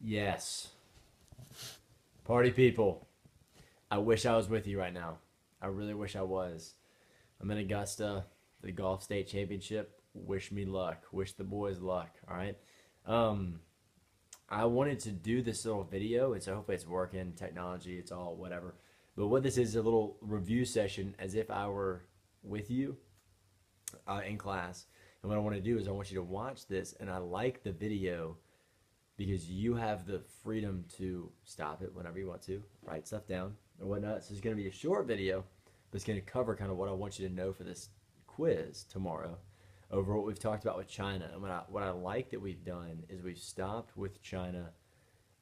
Yes. Party people. I wish I was with you right now. I really wish I was. I'm in Augusta, the Golf State Championship. Wish me luck. Wish the boys luck. All right. Um, I wanted to do this little video, and so hopefully it's working. Technology, it's all whatever. But what this is a little review session, as if I were with you in class. And what I want to do is I want you to watch this, and I like the video because you have the freedom to stop it whenever you want to, write stuff down or whatnot. So it's going to be a short video, but it's going to cover kind of what I want you to know for this quiz tomorrow over what we've talked about with China. And what I like that we've done is we've stopped with China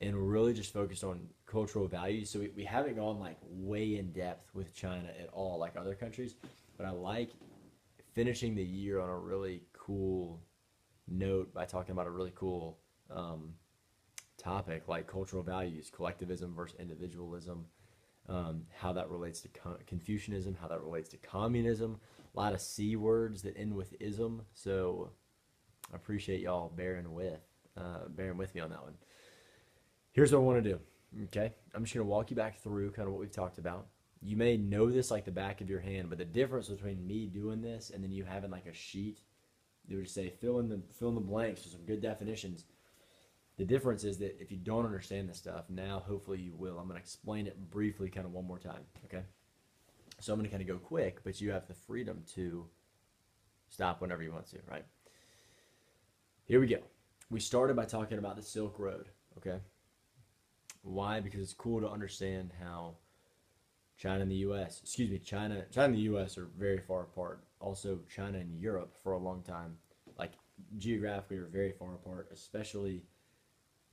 and really just focused on cultural values. So we haven't gone like way in depth with China at all like other countries, but I like finishing the year on a really cool note by talking about a really cool topic like cultural values, collectivism versus individualism, how that relates to Confucianism, how that relates to communism. A lot of C words that end with ism. So I appreciate y'all bearing with me on that one. Here's what I want to do. Okay, I'm just gonna walk you back through kind of what we've talked about. You may know this like the back of your hand, but the difference between me doing this and then you having like a sheet, you would just say fill in the blanks with some good definitions. The difference is that if you don't understand this stuff, now hopefully you will. I'm going to explain it briefly kind of one more time, okay? So I'm going to kind of go quick, but you have the freedom to stop whenever you want to, right? Here we go. We started by talking about the Silk Road, okay? Why? Because it's cool to understand how China and the U.S., China and the U.S. are very far apart. Also, China and Europe for a long time, like geographically, are very far apart, especially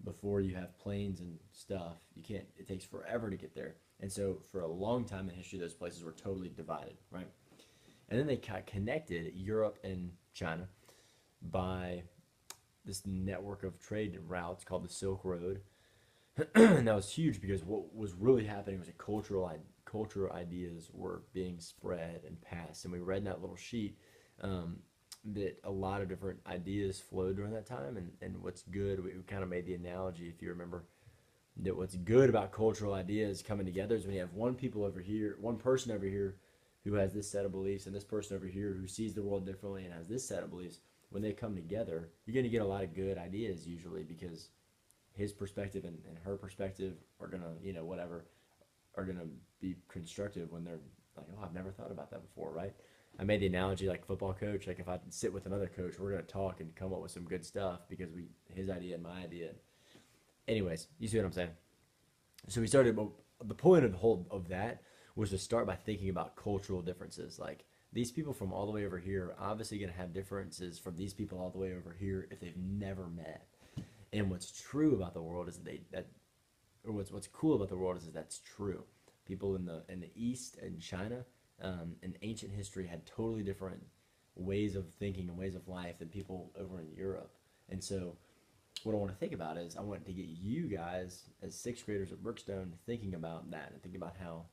before you have planes and stuff. You can't, it takes forever to get there. And so for a long time in history, those places were totally divided, right? And then they connected Europe and China by this network of trade routes called the Silk Road. And that was huge because what was really happening was cultural ideas were being spread and passed. And we read in that little sheet that a lot of different ideas flowed during that time. And what's good, we kind of made the analogy, if you remember, that what's good about cultural ideas coming together is when you have one person over here who has this set of beliefs, and this person over here who sees the world differently and has this set of beliefs. When they come together, you're going to get a lot of good ideas usually because his perspective and her perspective are going to, whatever, are going to be constructive when they're like, oh, I've never thought about that before, right? I made the analogy like football coach. Like if I sit with another coach, we're gonna talk and come up with some good stuff because his idea and my idea. Anyways, you see what I'm saying? So we started. The point of the whole of that was to start by thinking about cultural differences. Like these people from all the way over here are obviously gonna have differences from these people all the way over here if they've never met. And what's true about the world is what's cool about the world is that that's true. People in the East and China in ancient history had totally different ways of thinking and ways of life than people over in Europe. And so what I want to think about is I want to get you guys as sixth graders at Brookstone thinking about that and thinking about how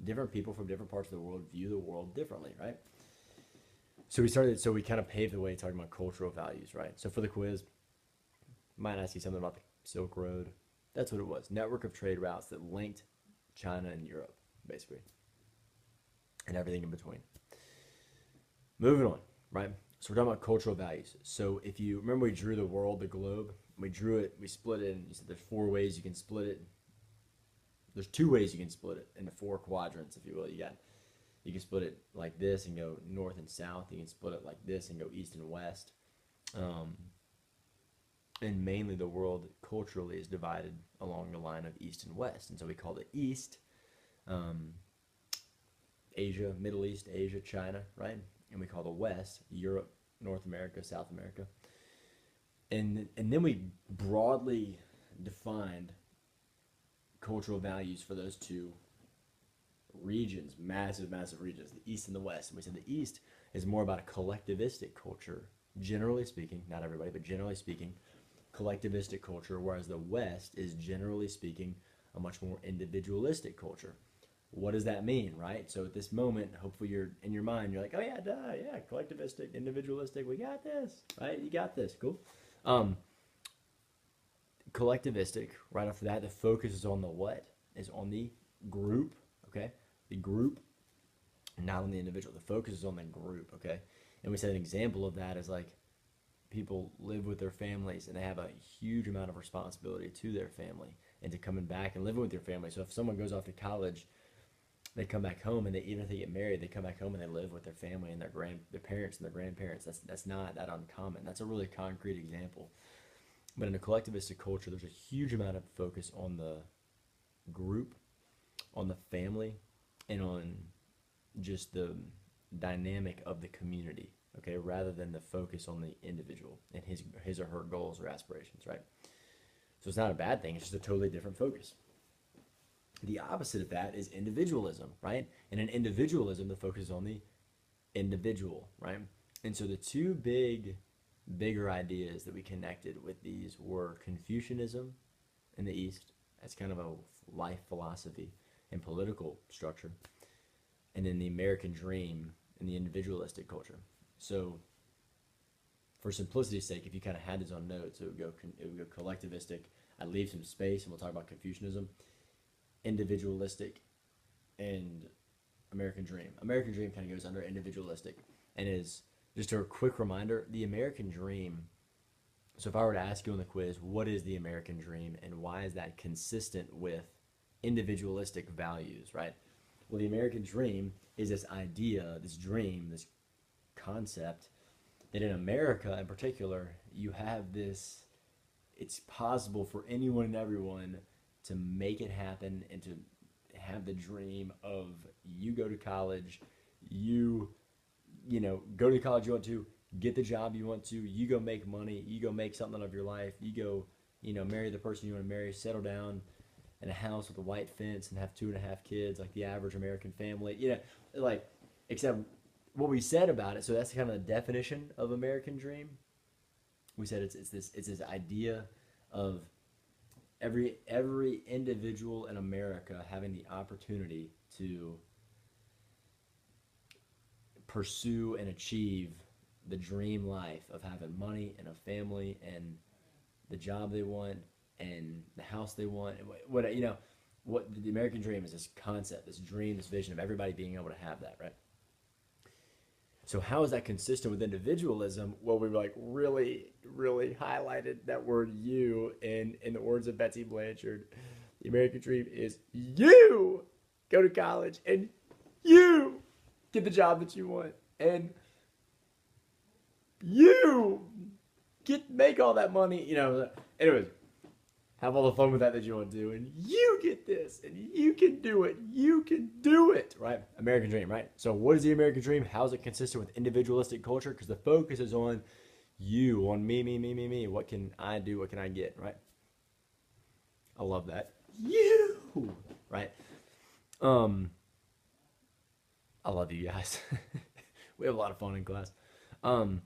different people from different parts of the world view the world differently, right? So we kind of paved the way talking about cultural values, right? So for the quiz, I might ask you something about the Silk Road. That's what it was. Network of trade routes that linked China and Europe, basically, and everything in between. Moving on, right? So we're talking about cultural values. So if you remember, we drew the world, the globe. We drew it, we split it, and you said there's four ways you can split it. There's two ways you can split it into four quadrants, if you will. You can split it like this and go north and south. You can split it like this and go east and west. And mainly the world culturally is divided along the line of east and west. And so we call the east Asia, Middle East, Asia, China, right? And we call the west Europe, North America, South America. And then we broadly defined cultural values for those two regions, massive regions, the East and the West. And we said the East is more about a collectivistic culture, generally speaking, not everybody, but generally speaking, collectivistic culture, whereas the West is generally speaking a much more individualistic culture. What does that mean, right? So at this moment, hopefully you're in your mind, you're like, oh yeah, duh, yeah, collectivistic, individualistic, we got this, right? You got this, cool. collectivistic, right after that, the focus is on the what? Is on the group, okay? The group, not on the individual. The focus is on the group, okay? And we said an example of that is like people live with their families and they have a huge amount of responsibility to their family and to coming back and living with your family. So if someone goes off to college, they come back home and even if they get married, they come back home and they live with their family and their parents and their grandparents. That's not that uncommon. That's a really concrete example. But in a collectivistic culture, there's a huge amount of focus on the group, on the family, and on just the dynamic of the community, okay, rather than the focus on the individual and his or her goals or aspirations, right? So it's not a bad thing. It's just a totally different focus. The opposite of that is individualism, right? And in individualism, the focus is on the individual, right? And so the two bigger ideas that we connected with these were Confucianism in the East, as kind of a life philosophy and political structure, and then the American dream and the individualistic culture. So for simplicity's sake, if you kind of had this on notes, it would go collectivistic. I'd leave some space and we'll talk about Confucianism, individualistic, and American dream. American dream kind of goes under individualistic and is just a quick reminder, the American dream. So if I were to ask you on the quiz, what is the American dream and why is that consistent with individualistic values, right? Well, the American dream is this idea, this dream, this concept that in America in particular, you have this, it's possible for anyone and everyone to make it happen and to have the dream of you go to college, you go to college you want to, get the job you want to, you go make money, you go make something of your life, you go, marry the person you want to marry, settle down in a house with a white fence and have 2.5 kids, like the average American family, except what we said about it. So that's kind of the definition of American dream. We said it's this idea of every individual in America having the opportunity to pursue and achieve the dream life of having money and a family and the job they want and the house they want. What the American dream is, this concept, this dream, this vision of everybody being able to have that, right? So how is that consistent with individualism? Well, we really highlighted that word "you" in the words of Betsy Blanchard. The American dream is you go to college and you get the job that you want and you make all that money. Anyways, have all the fun with that you want to do, and you get this, and you can do it, right? American dream, right? So what is the American dream? How is it consistent with individualistic culture? Because the focus is on you, on me. What can I do? What can I get, right? I love that. You, right? I love you guys. We have a lot of fun in class. On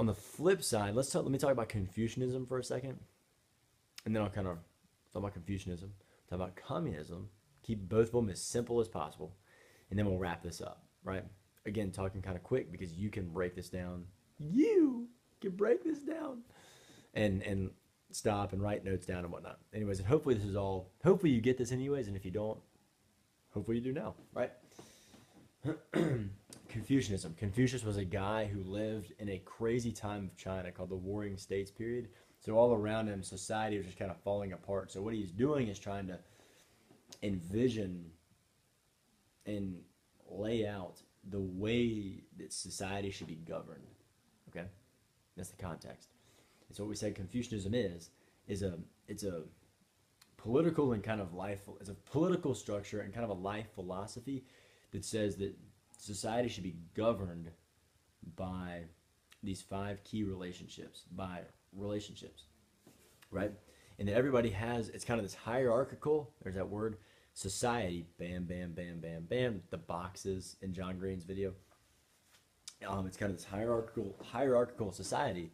the flip side, let me talk about Confucianism for a second. And then I'll kind of talk about Confucianism, talk about communism, keep both of them as simple as possible, and then we'll wrap this up, right? Again, talking kind of quick because you can break this down. You can break this down and stop and write notes down and whatnot. Anyways, and hopefully you get this anyways, and if you don't, hopefully you do now, right? Confucianism. Confucius was a guy who lived in a crazy time of China called the Warring States period. So all around him, society was just kind of falling apart. So what he's doing is trying to envision and lay out the way that society should be governed. Okay? That's the context. And so what we said Confucianism it's a political and kind of life, it's a political structure and kind of a life philosophy that says that society should be governed by these 5 key relationships, right? And that everybody has, it's kind of this hierarchical, there's that word, society, bam, bam, bam, bam, bam, the boxes in John Green's video. It's kind of this hierarchical society